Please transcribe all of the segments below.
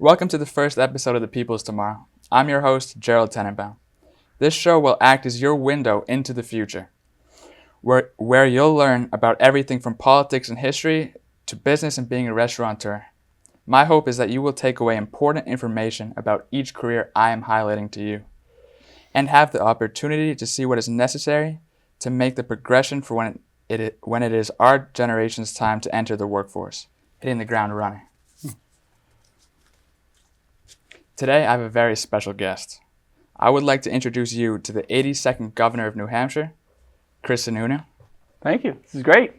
Welcome to the first episode of The People's Tomorrow. I'm your host, Gerald Tenenbaum. This show will act as your window into the future, where you'll learn about everything from politics and history to business and being a restaurateur. My hope is that you will take away important information about each career I am highlighting to you, and have the opportunity to see what is necessary to make the progression for when it is our generation's time to enter the workforce, hitting the ground running. Today, I have a very special guest. I would like to introduce you to the 82nd Governor of New Hampshire, Chris Sununu. Thank you. This is great.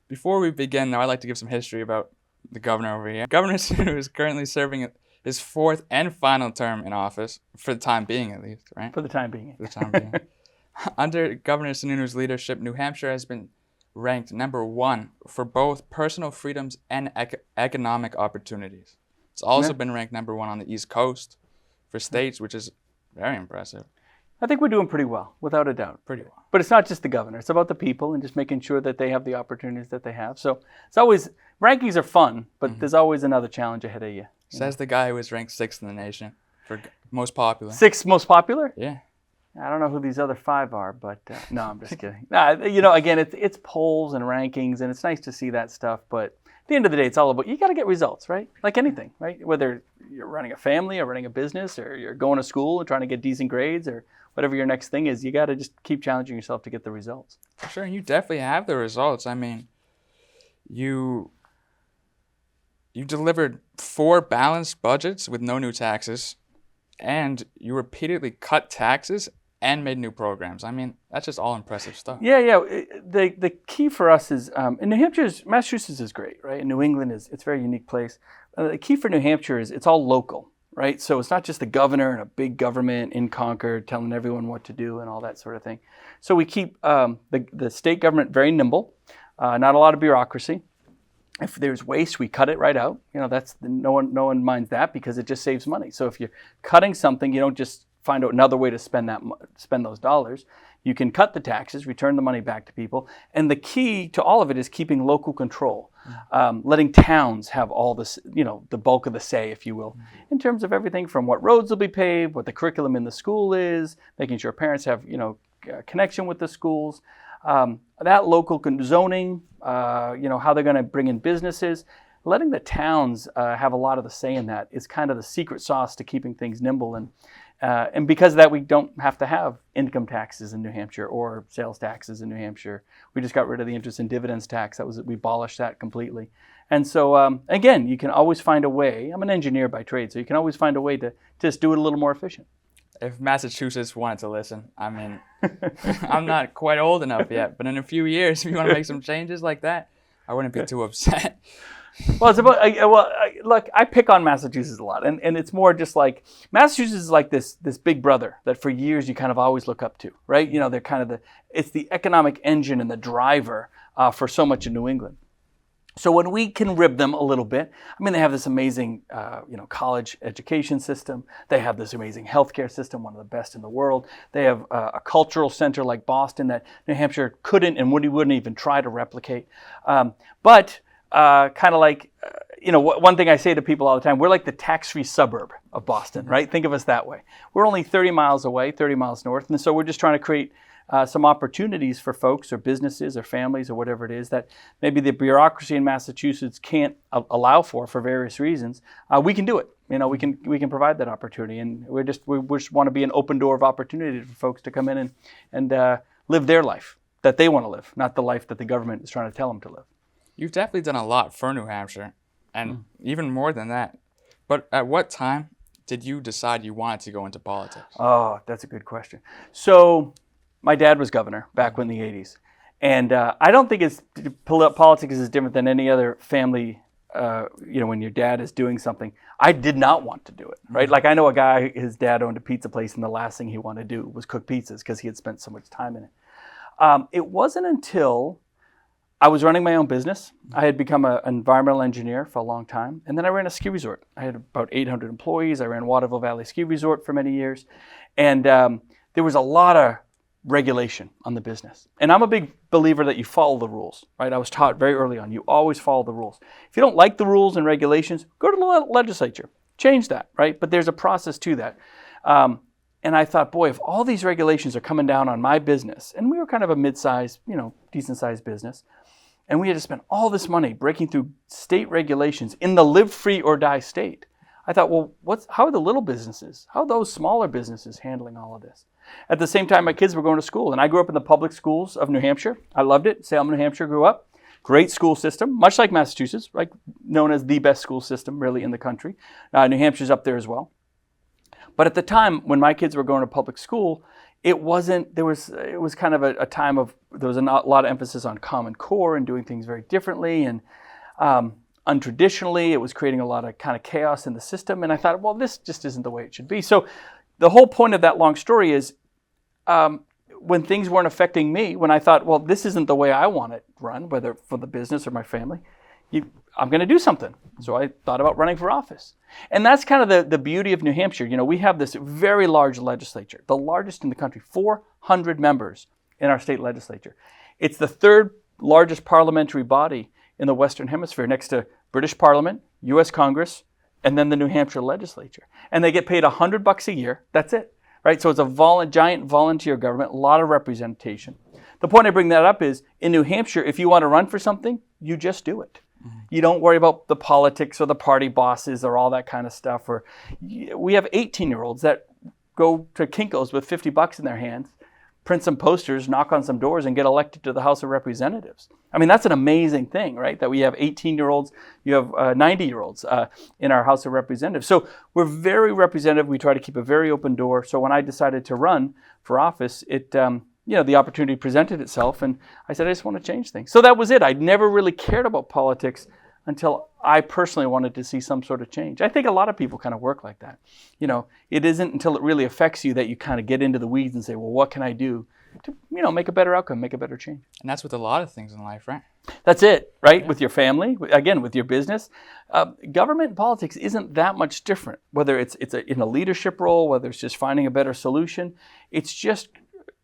Before we begin, though, I'd like to give some history about the governor over here. Governor Sununu is currently serving his fourth and final term in office, for the time being at least, right? For the time being. For the time being. Under Governor Sununu's leadership, New Hampshire has been ranked number 1 for both personal freedoms and economic opportunities. It's also been ranked number 1 on the East Coast for states, which is very impressive. I think we're doing pretty well, without a doubt. Pretty well. But it's not just the governor. It's about the people and just making sure that they have the opportunities that they have. So it's always, rankings are fun, but there's always another challenge ahead of you. Says the guy who was ranked 6th in the nation for most popular. 6th most popular? Yeah. I don't know who these other 5 are, but no, I'm just kidding. Again, it's polls and rankings, and it's nice to see that stuff, but at the end of the day, it's all about, you got to get results, right? Like anything, right? Whether you're running a family or running a business or you're going to school and trying to get decent grades or whatever your next thing is, you got to just keep challenging yourself to get the results. For sure, and you definitely have the results. I mean, you delivered 4 balanced budgets with no new taxes, and you repeatedly cut taxes and made new programs. I mean, that's just all impressive stuff. Yeah. The key for us is, in New Hampshire, Massachusetts is great, right? And New England it's a very unique place. The key for New Hampshire is it's all local, right? So it's not just the governor and a big government in Concord telling everyone what to do and all that sort of thing. So we keep the state government very nimble, not a lot of bureaucracy. If there's waste, we cut it right out. No one minds that because it just saves money. So if you're cutting something, you don't just find out another way to spend those dollars. You can cut the taxes, return the money back to people. And the key to all of it is keeping local control, letting towns have all this, the bulk of the say, if you will, in terms of everything from what roads will be paved, what the curriculum in the school is, making sure parents have, connection with the schools, that local zoning, how they're going to bring in businesses. Letting the towns have a lot of the say in that is kind of the secret sauce to keeping things nimble. And because of that, we don't have to have income taxes in New Hampshire or sales taxes in New Hampshire. We just got rid of the interest and dividends tax. We abolished that completely. And so, again, you can always find a way. I'm an engineer by trade, so you can always find a way to just do it a little more efficient. If Massachusetts wanted to listen, I mean, I'm not quite old enough yet, but in a few years, if you want to make some changes like that, I wouldn't be too upset. Well, it's about look, I pick on Massachusetts a lot, and it's more just like Massachusetts is like this big brother that for years you kind of always look up to, right? They're kind of it's the economic engine and the driver for so much in New England. So when we can rib them a little bit, I mean, they have this amazing, college education system. They have this amazing healthcare system, one of the best in the world. They have a cultural center like Boston that New Hampshire couldn't and wouldn't even try to replicate. But kind of like, one thing I say to people all the time, we're like the tax-free suburb of Boston, right? Think of us that way. We're only 30 miles away, 30 miles north. And so we're just trying to create some opportunities for folks or businesses or families or whatever it is that maybe the bureaucracy in Massachusetts can't allow for various reasons. We can do it. We can provide that opportunity. And we just want to be an open door of opportunity for folks to come in and live their life that they want to live, not the life that the government is trying to tell them to live. You've definitely done a lot for New Hampshire, and even more than that. But at what time did you decide you wanted to go into politics? Oh, that's a good question. So my dad was governor back in the 80s. And I don't think politics is different than any other family, when your dad is doing something. I did not want to do it, right? Like I know a guy, his dad owned a pizza place, and the last thing he wanted to do was cook pizzas because he had spent so much time in it. It wasn't until I was running my own business. I had become an environmental engineer for a long time. And then I ran a ski resort. I had about 800 employees. I ran Waterville Valley Ski Resort for many years. And there was a lot of regulation on the business. And I'm a big believer that you follow the rules, right? I was taught very early on, you always follow the rules. If you don't like the rules and regulations, go to the legislature, change that, right? But there's a process to that. And I thought, boy, if all these regulations are coming down on my business, and we were kind of a mid-sized, decent-sized business, and we had to spend all this money breaking through state regulations in the live free or die state. I thought, well, how are the little businesses, how are those smaller businesses handling all of this? At the same time, my kids were going to school, and I grew up in the public schools of New Hampshire. I loved it. Salem, New Hampshire grew up. Great school system, much like Massachusetts, right? Known as the best school system really in the country. New Hampshire's up there as well. But at the time when my kids were going to public school, it was kind of a time of, there was a lot of emphasis on Common Core and doing things very differently and untraditionally. It was creating a lot of kind of chaos in the system. And I thought, well, this just isn't the way it should be. So the whole point of that long story is when things weren't affecting me, when I thought, well, this isn't the way I want it run, whether for the business or my family, I'm going to do something. So I thought about running for office. And that's kind of the beauty of New Hampshire. We have this very large legislature, the largest in the country, 400 members in our state legislature. It's the third largest parliamentary body in the Western Hemisphere, next to British Parliament, U.S. Congress, and then the New Hampshire legislature. And they get paid $100 a year. That's it, right? So it's a giant volunteer government, a lot of representation. The point I bring that up is, in New Hampshire, if you want to run for something, you just do it. You don't worry about the politics or the party bosses or all that kind of stuff. Or we have 18-year-olds that go to Kinko's with $50 in their hands, print some posters, knock on some doors, and get elected to the House of Representatives. I mean, that's an amazing thing, right? That we have 18-year-olds, you have 90-year-olds in our House of Representatives. So we're very representative. We try to keep a very open door. So when I decided to run for office, the opportunity presented itself, and I said, I just want to change things. So that was it. I'd never really cared about politics until I personally wanted to see some sort of change. I think a lot of people kind of work like that. It isn't until it really affects you that you kind of get into the weeds and say, well, what can I do to, make a better outcome, make a better change? And that's with a lot of things in life, right? That's it, right? Yeah. With your family, again, with your business. Government and politics isn't that much different, whether it's in a leadership role, whether it's just finding a better solution. It's just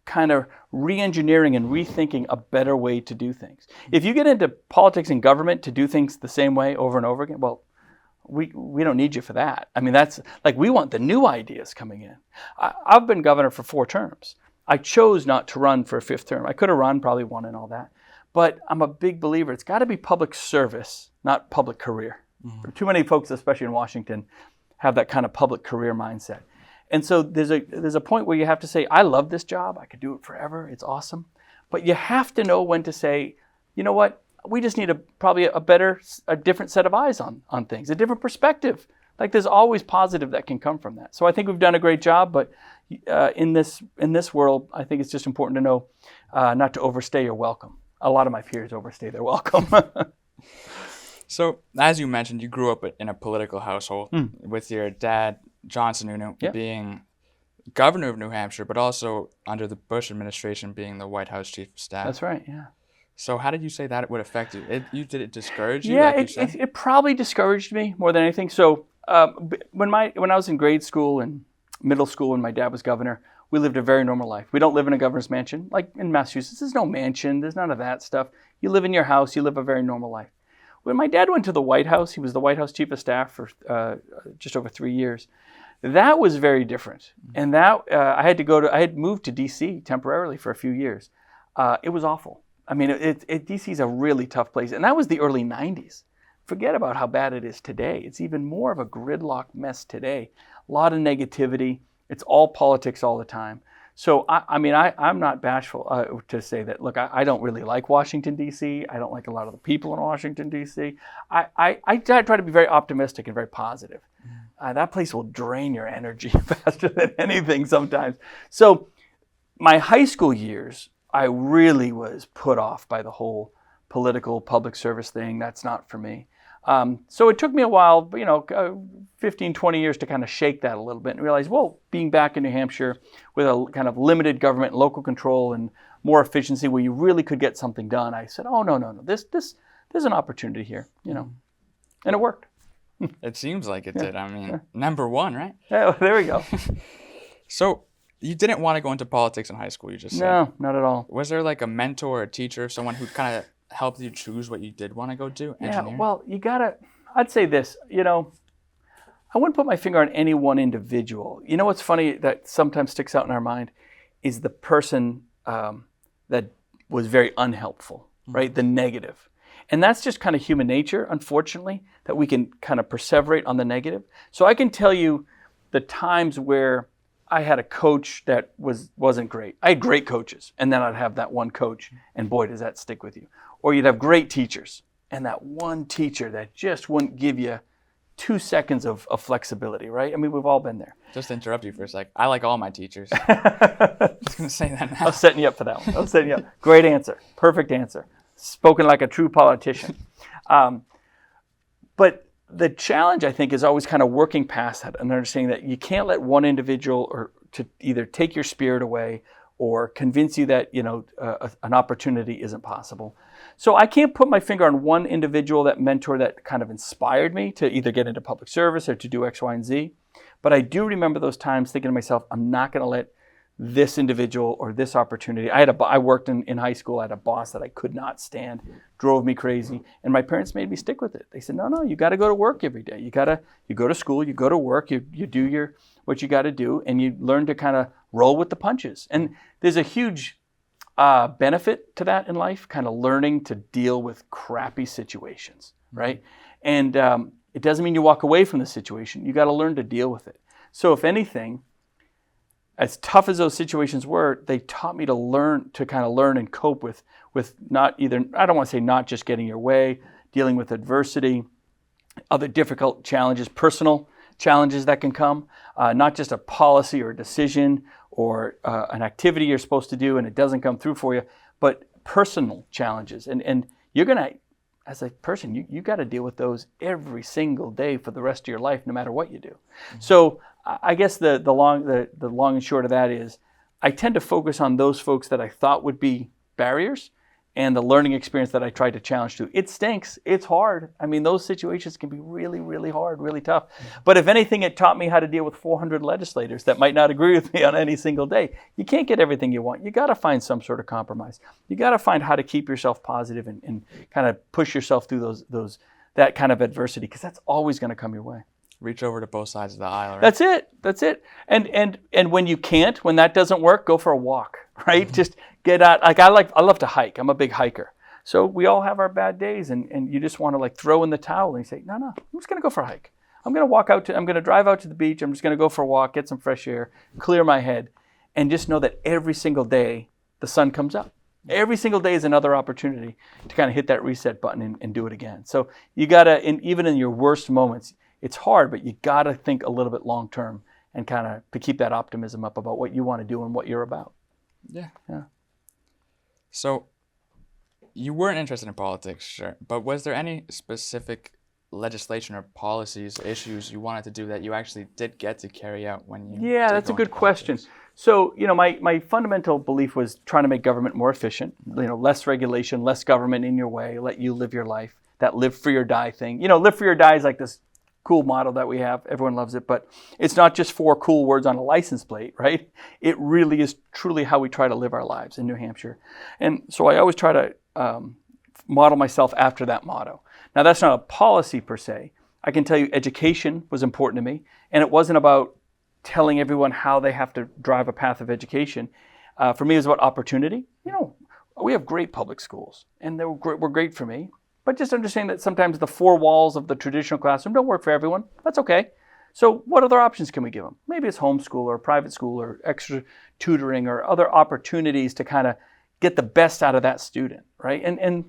kind of re-engineering and rethinking a better way to do things. If you get into politics and government to do things the same way over and over again, well, we don't need you for that. I mean, that's like, we want the new ideas coming in. I've been governor for 4 terms. I chose not to run for a 5th term. I could have run, probably won and all that. But I'm a big believer. It's got to be public service, not public career. Mm-hmm. Too many folks, especially in Washington, have that kind of public career mindset. And so there's a point where you have to say, I love this job. I could do it forever. It's awesome. But you have to know when to say, you know what? We just need probably a different set of eyes on things, a different perspective. Like, there's always positive that can come from that. So I think we've done a great job. But in this world, I think it's just important to know not to overstay your welcome. A lot of my peers overstay their welcome. So, as you mentioned, you grew up in a political household with your dad, John Sununu, being governor of New Hampshire, but also under the Bush administration being the White House chief of staff. That's right, yeah. So how did you say that it would affect you? Did it discourage you? Yeah, it probably discouraged me more than anything. So when I was in grade school and middle school when my dad was governor, we lived a very normal life. We don't live in a governor's mansion. Like in Massachusetts, there's no mansion. There's none of that stuff. You live in your house. You live a very normal life. When my dad went to the White House, he was the White House chief of staff for just over 3 years. That was very different. And that I had moved to D.C. temporarily for a few years. It was awful. I mean, D.C. is a really tough place. And that was the early 90s. Forget about how bad it is today. It's even more of a gridlock mess today. A lot of negativity. It's all politics all the time. So, I'm not bashful to say that, look, I don't really like Washington, D.C. I don't like a lot of the people in Washington, D.C. I try to be very optimistic and very positive. That place will drain your energy faster than anything sometimes. So my high school years, I really was put off by the whole political public service thing. That's not for me. So it took me a while, 15, 20 years to kind of shake that a little bit and realize, well, being back in New Hampshire with a kind of limited government, local control, and more efficiency where you really could get something done, I said, oh, no. There's an opportunity here, and it worked. It seems like it did. I mean, number one, right? Yeah, there we go. So you didn't want to go into politics in high school, you just said. No, not at all. Was there like a mentor or a teacher, someone who kind of helped you choose what you did want to go do? Engineering? Yeah, well, I'd say this, I wouldn't put my finger on any one individual. You know what's funny that sometimes sticks out in our mind is the person that was very unhelpful, right? The negative. And that's just kind of human nature, unfortunately, that we can kind of perseverate on the negative. So I can tell you the times where I had a coach that wasn't great. I had great coaches, and then I'd have that one coach, and boy, does that stick with you. Or you'd have great teachers, and that one teacher that just wouldn't give you 2 seconds of flexibility, right? I mean, we've all been there. Just to interrupt you for a sec, I like all my teachers. Just going to say that now. I was setting you up for that one. I was setting you up. Great answer. Perfect answer. Spoken like a true politician. But the challenge, I think, is always kind of working past that and understanding that you can't let one individual or to either take your spirit away or convince you that, an opportunity isn't possible. So I can't put my finger on one individual, that mentor that kind of inspired me to either get into public service or to do X, Y, and Z. But I do remember those times thinking to myself, I'm not going to let this individual or this opportunity. I worked in high school. I had a boss that I could not stand, drove me crazy, and my parents made me stick with it. They said, no, you got to go to work every day. You go to school, you go to work, you do what you got to do, and you learn to kind of roll with the punches. And there's a huge benefit to that in life, kind of learning to deal with crappy situations, right? And it doesn't mean you walk away from the situation. You got to learn to deal with it. So if anything, as tough as those situations were, they taught me to learn and cope with not either, I don't want to say not just getting your way, dealing with adversity, other difficult challenges, personal challenges that can come, not just a policy or a decision or an activity you're supposed to do and it doesn't come through for you, but personal challenges. And you're going to, as a person, you got to deal with those every single day for the rest of your life, no matter what you do. Mm-hmm. So I guess the long and short of that is I tend to focus on those folks that I thought would be barriers and the learning experience that I tried to challenge to. It stinks. It's hard. I mean, those situations can be really, really hard, really tough. But if anything, it taught me how to deal with 400 legislators that might not agree with me on any single day. You can't get everything you want. You got to find some sort of compromise. You got to find how to keep yourself positive and kind of push yourself through that kind of adversity, because that's always going to come your way. Reach over to both sides of the aisle, right? That's it. And when you can't, when that doesn't work, go for a walk, right? Mm-hmm. Just get out. Like I love to hike. I'm a big hiker. So we all have our bad days, and you just want to throw in the towel and you say, no, I'm just going to go for a hike. I'm going to drive out to the beach. I'm just going to go for a walk, get some fresh air, clear my head, and just know that every single day the sun comes up. Every single day is another opportunity to kind of hit that reset button and do it again. So you got to, even in your worst moments, it's hard, but you got to think a little bit long term and kind of to keep that optimism up about what you want to do and what you're about. Yeah. So you weren't interested in politics, sure, but was there any specific legislation or policies, issues you wanted to do that you actually did get to carry out when you? Yeah, that's a good question. So, my fundamental belief was trying to make government more efficient, less regulation, less government in your way, let you live your life, that live free or die thing. Live free or die is like this cool motto that we have. Everyone loves it, but it's not just 4 cool words on a license plate, right? It really is truly how we try to live our lives in New Hampshire. And so I always try to model myself after that motto. Now, that's not a policy per se. I can tell you education was important to me, and it wasn't about telling everyone how they have to drive a path of education. For me, it was about opportunity. We have great public schools, and they were great for me. But just understand that sometimes the 4 walls of the traditional classroom don't work for everyone. That's okay. So what other options can we give them? Maybe it's homeschool or private school or extra tutoring or other opportunities to kind of get the best out of that student, right? And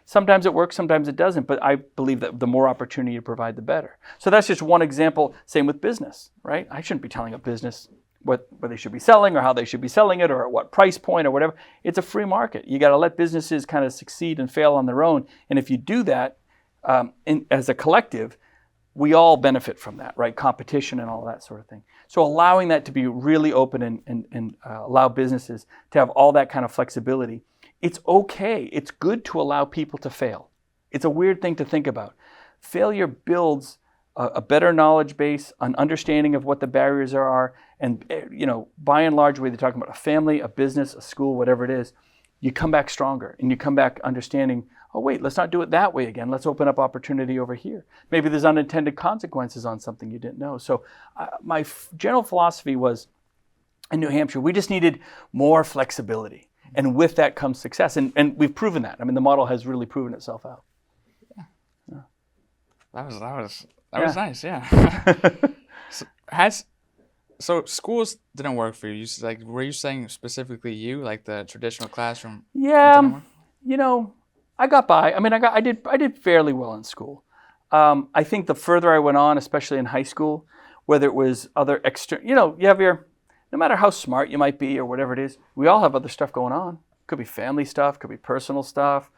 sometimes it works, sometimes it doesn't, but I believe that the more opportunity you provide, the better. So that's just one example. Same with business, right? I shouldn't be telling a business what they should be selling or how they should be selling it or at what price point or whatever. It's a free market. You got to let businesses kind of succeed and fail on their own. And if you do that as a collective, we all benefit from that, right? Competition and all that sort of thing. So allowing that to be really open and allow businesses to have all that kind of flexibility. It's okay. It's good to allow people to fail. It's a weird thing to think about. Failure builds a better knowledge base, an understanding of what the barriers are, And, by and large, whether you're talking about a family, a business, a school, whatever it is, you come back stronger and you come back understanding, oh, wait, let's not do it that way again. Let's open up opportunity over here. Maybe there's unintended consequences on something you didn't know. So my general philosophy was, in New Hampshire, we just needed more flexibility. And with that comes success. And we've proven that. I mean, the model has really proven itself out. Yeah. That was nice, yeah. So schools didn't work for you. Were you saying specifically you, like the traditional classroom? Yeah, I got by. I mean, I did fairly well in school. I think the further I went on, especially in high school, whether it was other external, you have no matter how smart you might be or whatever it is, we all have other stuff going on. Could be family stuff, could be personal stuff.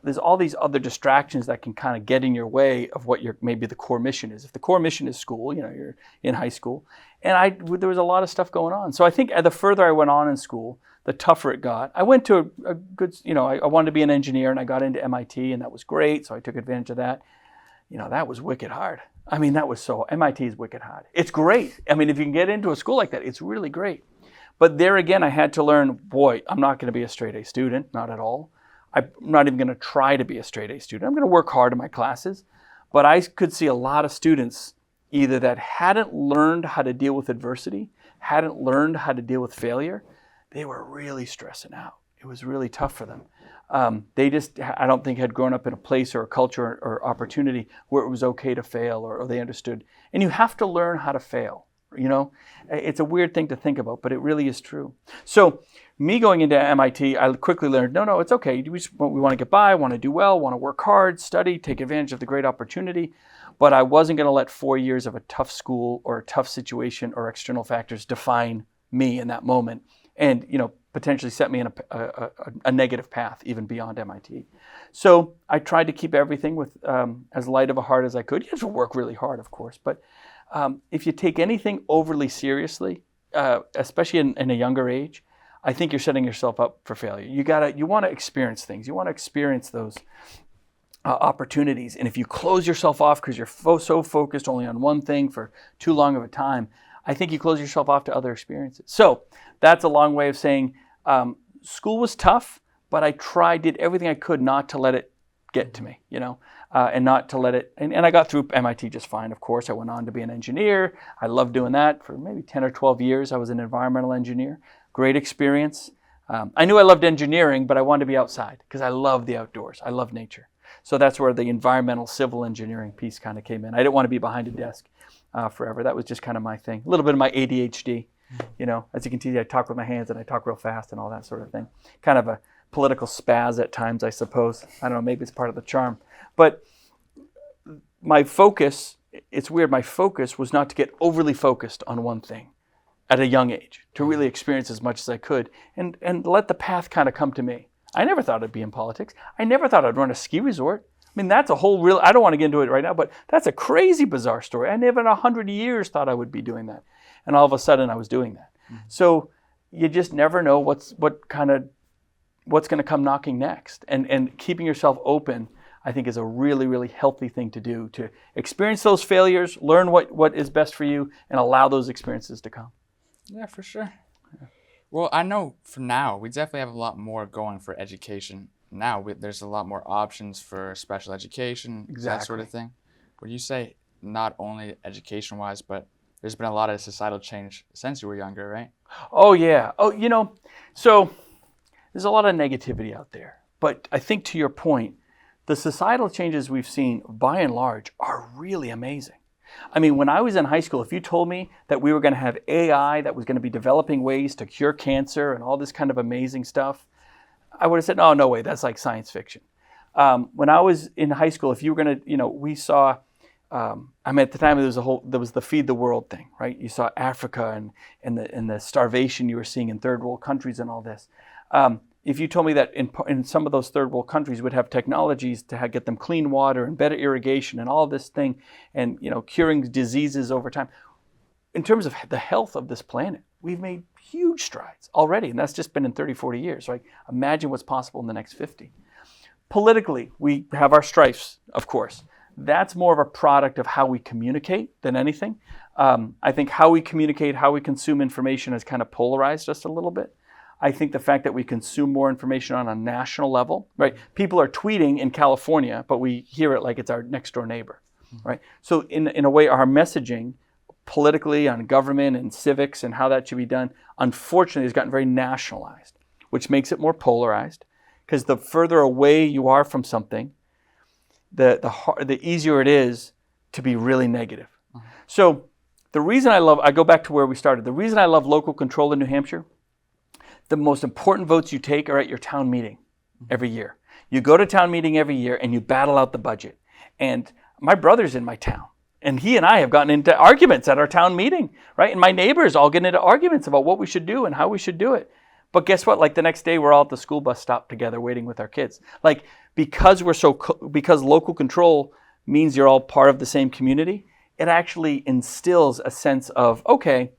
There's all these other distractions that can kind of get in your way of what maybe the core mission is. If the core mission is school, you're in high school, and there was a lot of stuff going on. So I think the further I went on in school, the tougher it got. I went to a good, I wanted to be an engineer, and I got into MIT, and that was great. So I took advantage of that. That was wicked hard. I mean, MIT is wicked hard. It's great. I mean, if you can get into a school like that, it's really great. But there again, I had to learn, boy, I'm not going to be a straight A student, not at all. I'm not even going to try to be a straight A student. I'm going to work hard in my classes. But I could see a lot of students either that hadn't learned how to deal with adversity, hadn't learned how to deal with failure. They were really stressing out. It was really tough for them. They just, I don't think, had grown up in a place or a culture or opportunity where it was okay to fail or they understood. And you have to learn how to fail. It's a weird thing to think about, but it really is true. So me going into MIT, I quickly learned, no, it's okay. We want to get by, want to do well, want to work hard, study, take advantage of the great opportunity. But I wasn't going to let 4 years of a tough school or a tough situation or external factors define me in that moment and, potentially set me in a negative path even beyond MIT. So I tried to keep everything with as light of a heart as I could. You have to work really hard, of course, but if you take anything overly seriously, especially in a younger age, I think you're setting yourself up for failure. You want to experience things. You want to experience those opportunities. And if you close yourself off because you're so focused only on one thing for too long of a time, I think you close yourself off to other experiences. So that's a long way of saying school was tough, but I did everything I could not to let it get to me, and not to let it, and I got through MIT just fine, of course. I went on to be an engineer. I loved doing that for maybe 10 or 12 years. I was an environmental engineer. Great experience. I knew I loved engineering, but I wanted to be outside because I love the outdoors. I love nature. So that's where the environmental civil engineering piece kind of came in. I didn't want to be behind a desk forever. That was just kind of my thing. A little bit of my ADHD. As you can see, I talk with my hands and I talk real fast and all that sort of thing. Kind of a political spaz at times, I suppose. I don't know, maybe it's part of the charm. But my focus, it's weird, my focus was not to get overly focused on one thing at a young age, to really experience as much as I could and let the path kind of come to me. I never thought I'd be in politics. I never thought I'd run a ski resort. I mean, that's a whole I don't want to get into it right now, but that's a crazy bizarre story. I never in 100 years thought I would be doing that. And all of a sudden I was doing that. Mm-hmm. So you just never know what's going to come knocking next. And keeping yourself open, I think, is a really, really healthy thing to do, to experience those failures, learn what is best for you, and allow those experiences to come. Yeah, for sure. Yeah. Well, I know for now, we definitely have a lot more going for education. Now there's a lot more options for special education, exactly. That sort of thing. Would you say not only education-wise, but there's been a lot of societal change since you were younger, right? Oh, yeah. So there's a lot of negativity out there. But I think to your point, the societal changes we've seen, by and large, are really amazing. I mean, when I was in high school, if you told me that we were going to have AI that was going to be developing ways to cure cancer and all this kind of amazing stuff, I would have said, no way, that's like science fiction. When I was in high school, if you were going to, we saw, at the time there was the Feed the World thing, right? You saw Africa and the starvation you were seeing in third world countries and all this. If you told me that in some of those third world countries would have technologies to get them clean water and better irrigation and all this thing and, curing diseases over time, in terms of the health of this planet, we've made huge strides already. And that's just been in 30, 40 years, right? Imagine what's possible in the next 50. Politically, we have our strifes, of course. That's more of a product of how we communicate than anything. I think how we communicate, how we consume information has kind of polarized us a little bit. I think the fact that we consume more information on a national level, right? People are tweeting in California, but we hear it like it's our next door neighbor, right? So in a way, our messaging politically on government and civics and how that should be done, unfortunately, has gotten very nationalized, which makes it more polarized, because the further away you are from something, the easier it is to be really negative. So the reason I go back to where we started, the reason I love local control in New Hampshire, the most important votes you take are at your town meeting every year. You go to town meeting every year and you battle out the budget. And my brother's in my town, and he and I have gotten into arguments at our town meeting, right? And my neighbors all get into arguments about what we should do and how we should do it. But guess what? Like the next day, we're all at the school bus stop together waiting with our kids. Like because local control means you're all part of the same community, it actually instills a sense of, okay,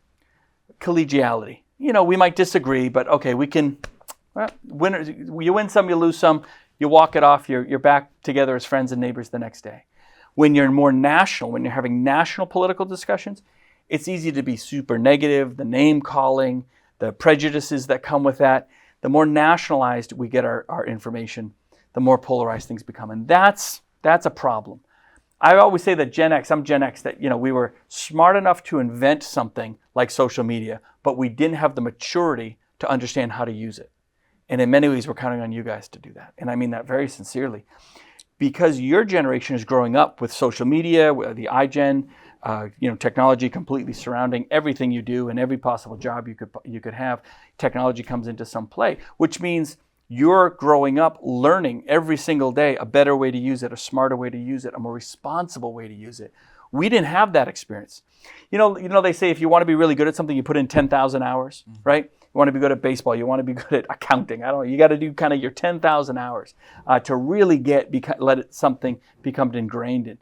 collegiality. You know, we might disagree, but okay, we can, you win some, you lose some, you walk it off, you're back together as friends and neighbors the next day. When you're more national, when you're having national political discussions, it's easy to be super negative, the name calling, the prejudices that come with that. The more nationalized we get our information, the more polarized things become. And that's a problem. I always say that I'm Gen X, that we were smart enough to invent something like social media, but we didn't have the maturity to understand how to use it. And in many ways, we're counting on you guys to do that. And I mean that very sincerely. Because your generation is growing up with social media, with the iGen, technology completely surrounding everything you do and every possible job you could have. Technology comes into some play, which means you're growing up learning every single day a better way to use it, a smarter way to use it, a more responsible way to use it. We didn't have that experience. You know, they say if you want to be really good at something, you put in 10,000 hours, right? You want to be good at baseball. You want to be good at accounting. I don't know. You got to do kind of your 10,000 hours to really something become ingrained in.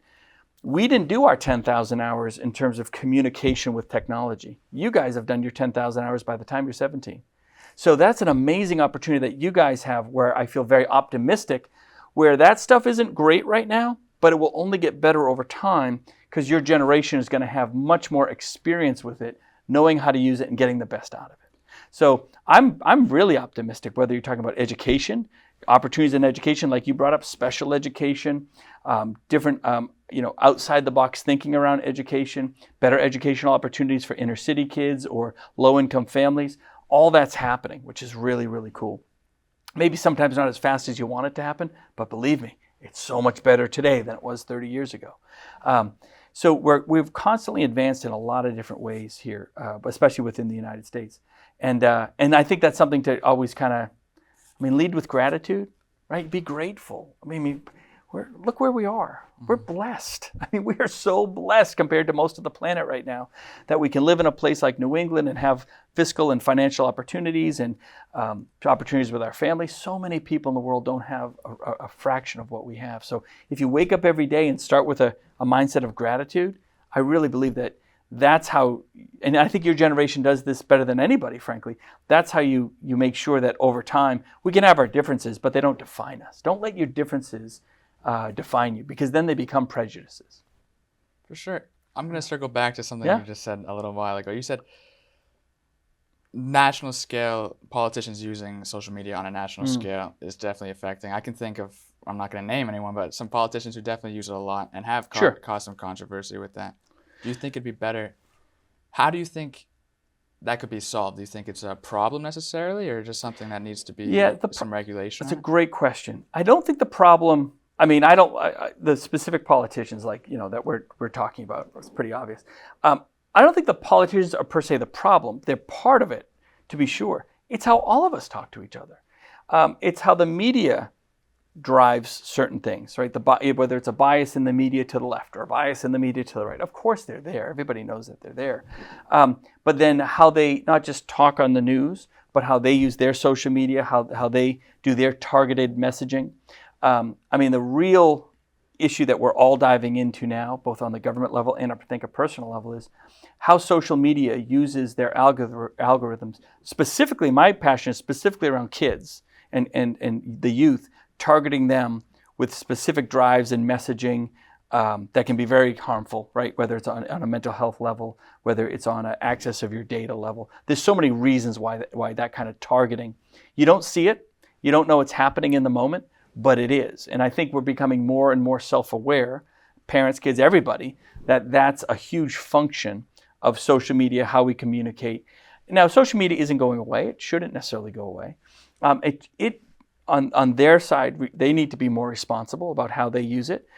We didn't do our 10,000 hours in terms of communication with technology. You guys have done your 10,000 hours by the time you're 17. So that's an amazing opportunity that you guys have, where I feel very optimistic, where that stuff isn't great right now, but it will only get better over time, because your generation is going to have much more experience with it, knowing how to use it and getting the best out of it. So I'm really optimistic, whether you're talking about education, opportunities in education, like you brought up, special education, different outside the box thinking around education, better educational opportunities for inner city kids or low income families. All that's happening, which is really, really cool. Maybe sometimes not as fast as you want it to happen, but believe me, it's so much better today than it was 30 years ago. So we've constantly advanced in a lot of different ways here, especially within the United States. And I think that's something to always lead with gratitude, right? Be grateful. Look where we are. We're blessed. We are so blessed compared to most of the planet right now, that we can live in a place like New England and have fiscal and financial opportunities and opportunities with our family. So many people in the world don't have a fraction of what we have. So if you wake up every day and start with a mindset of gratitude, I really believe that's how, and I think your generation does this better than anybody, frankly. That's how you make sure that over time, we can have our differences, but they don't define us. Don't let your differences define you, because then they become prejudices. For sure. I'm going to circle back to something you just said a little while ago. You said national scale, politicians using social media on a national scale is definitely affecting. I can think of, I'm not going to name anyone, but some politicians who definitely use it a lot and have caused some controversy with that. Do you think it'd be better? How do you think that could be solved? Do you think it's a problem necessarily, or just something that needs to be some regulation? That's a great question. I don't think the problem, the specific politicians that we're talking about, it's pretty obvious. I don't think the politicians are per se the problem. They're part of it, to be sure. It's how all of us talk to each other. It's how the media drives certain things, right? Whether it's a bias in the media to the left or a bias in the media to the right. Of course they're there. Everybody knows that they're there. But then how they not just talk on the news, but how they use their social media, how they do their targeted messaging. The real issue that we're all diving into now, both on the government level and I think a personal level, is how social media uses their algorithms. Specifically, my passion is specifically around kids and the youth, targeting them with specific drives and messaging that can be very harmful, right? Whether it's on a mental health level, whether it's on an access of your data level. There's so many reasons why that kind of targeting. You don't see it, you don't know it's happening in the moment, but it is. And I think we're becoming more and more self-aware, parents, kids, everybody, that that's a huge function of social media, how we communicate. Now, social media isn't going away. It shouldn't necessarily go away. On their side, they need to be more responsible about how they use it.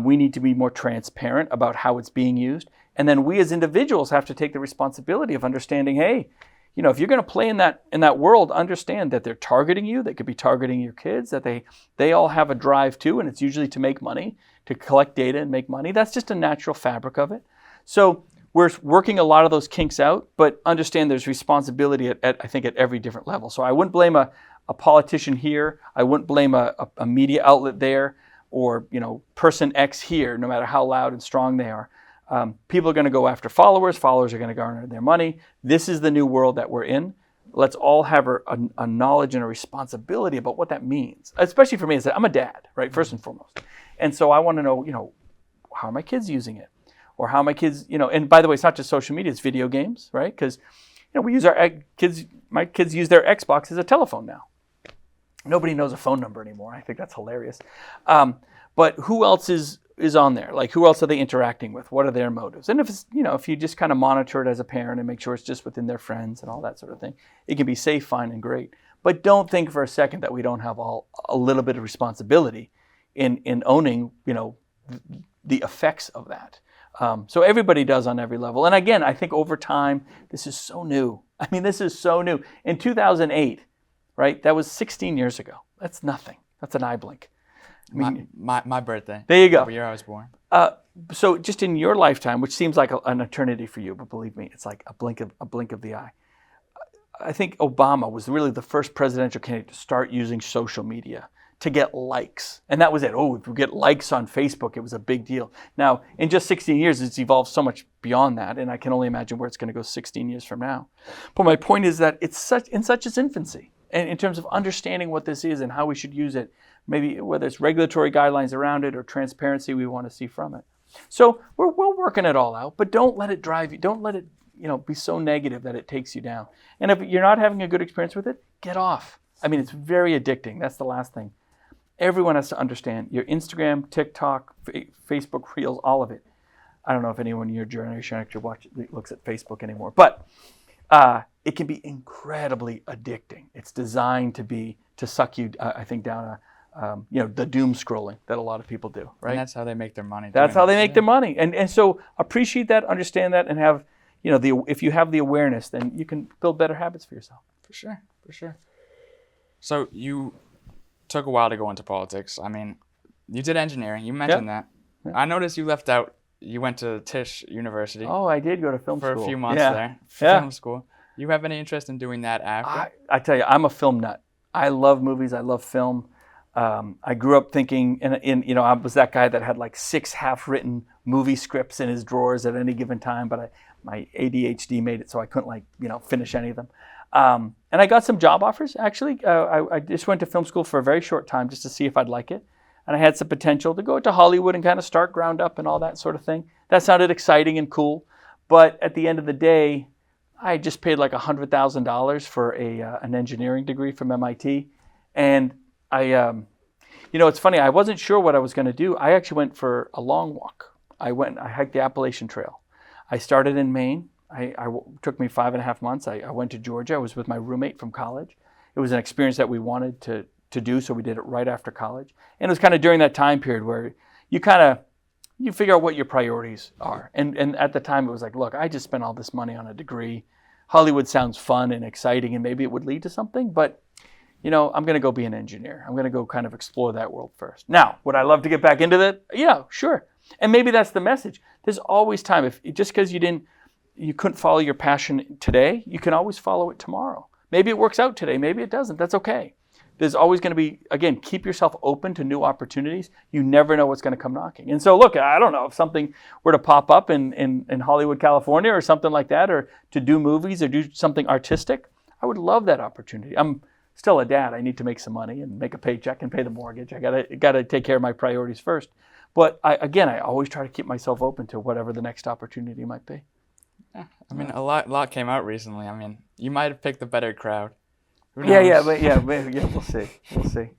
We need to be more transparent about how it's being used. And then we as individuals have to take the responsibility of understanding, hey, if you're going to play in that world, understand that they're targeting you. They could be targeting your kids, that they all have a drive too, and it's usually to make money, to collect data and make money. That's just a natural fabric of it. So we're working a lot of those kinks out, but understand there's responsibility I think at every different level. So I wouldn't blame a politician here. I wouldn't blame a media outlet there, or person X here, no matter how loud and strong they are. People are going to go after followers. Followers are going to garner their money. This is the new world that we're in. Let's all have a knowledge and a responsibility about what that means. Especially for me, I'm a dad, right? First and foremost. And so I want to know, how are my kids using it? Or how my kids, and by the way, it's not just social media, it's video games, right? Because, we use my kids use their Xbox as a telephone now. Nobody knows a phone number anymore. I think that's hilarious. But who else is on there? Like, who else are they interacting with? What are their motives? And if it's, if you just kind of monitor it as a parent and make sure it's just within their friends and all that sort of thing, it can be safe, fine, and great. But don't think for a second that we don't have a little bit of responsibility in owning, the effects of that. So everybody does on every level. And again, I think over time, this is so new. This is so new. In 2008, right? That was 16 years ago. That's nothing. That's an eye blink. My birthday. There you go. The year I was born. So just in your lifetime, which seems like an eternity for you, but believe me, it's like a blink of the eye. I think Obama was really the first presidential candidate to start using social media to get likes. And that was it. Oh, if you get likes on Facebook, it was a big deal. Now, in just 16 years, it's evolved so much beyond that, and I can only imagine where it's going to go 16 years from now. But my point is that it's in such its infancy, and in terms of understanding what this is and how we should use it, maybe whether it's regulatory guidelines around it or transparency we want to see from it. So we're working it all out, but don't let it drive you. Don't let it be so negative that it takes you down. And if you're not having a good experience with it, get off. It's very addicting. That's the last thing. Everyone has to understand your Instagram, TikTok, Facebook Reels, all of it. I don't know if anyone in your generation actually looks at Facebook anymore, but it can be incredibly addicting. It's designed to suck you, I think, down the doom scrolling that a lot of people do, right? And that's how they make their money. That's how they make their money. And so appreciate that, understand that, and have, if you have the awareness, then you can build better habits for yourself. For sure. So you took a while to go into politics. You did engineering. You mentioned that. Yeah. I noticed you left out. You went to Tisch University. Oh, I did go to film school. For a few months there. Film school. You have any interest in doing that after? I tell you, I'm a film nut. I love movies. I love film. I grew up thinking, I was that guy that had like 6 half-written movie scripts in his drawers at any given time, but my ADHD made it so I couldn't finish any of them. And I got some job offers, actually. I just went to film school for a very short time just to see if I'd like it. And I had some potential to go to Hollywood and kind of start ground up and all that sort of thing. That sounded exciting and cool. But at the end of the day, I just paid like $100,000 for an engineering degree from MIT. And it's funny, I wasn't sure what I was going to do. I actually went for a long walk. I hiked the Appalachian Trail. I started in Maine. It took me 5.5 months. I went to Georgia. I was with my roommate from college. It was an experience that we wanted to do, so we did it right after college. And it was kind of during that time period where you figure out what your priorities are. And at the time it was like, look, I just spent all this money on a degree. Hollywood sounds fun and exciting, and maybe it would lead to something, but I'm going to go be an engineer. I'm going to go kind of explore that world first. Now, would I love to get back into that? Yeah, sure. And maybe that's the message. There's always time. Just because you couldn't follow your passion today, you can always follow it tomorrow. Maybe it works out today. Maybe it doesn't. That's okay. There's always going to be, again, keep yourself open to new opportunities. You never know what's going to come knocking. And so, look, I don't know if something were to pop up in Hollywood, California or something like that, or to do movies or do something artistic. I would love that opportunity. I'm still a dad. I need to make some money and make a paycheck and pay the mortgage. I gotta take care of my priorities first. But I always try to keep myself open to whatever the next opportunity might be. Yeah. I mean, a lot came out recently. I mean, you might have picked the better crowd. Who Yeah, knows? but we'll see. We'll see.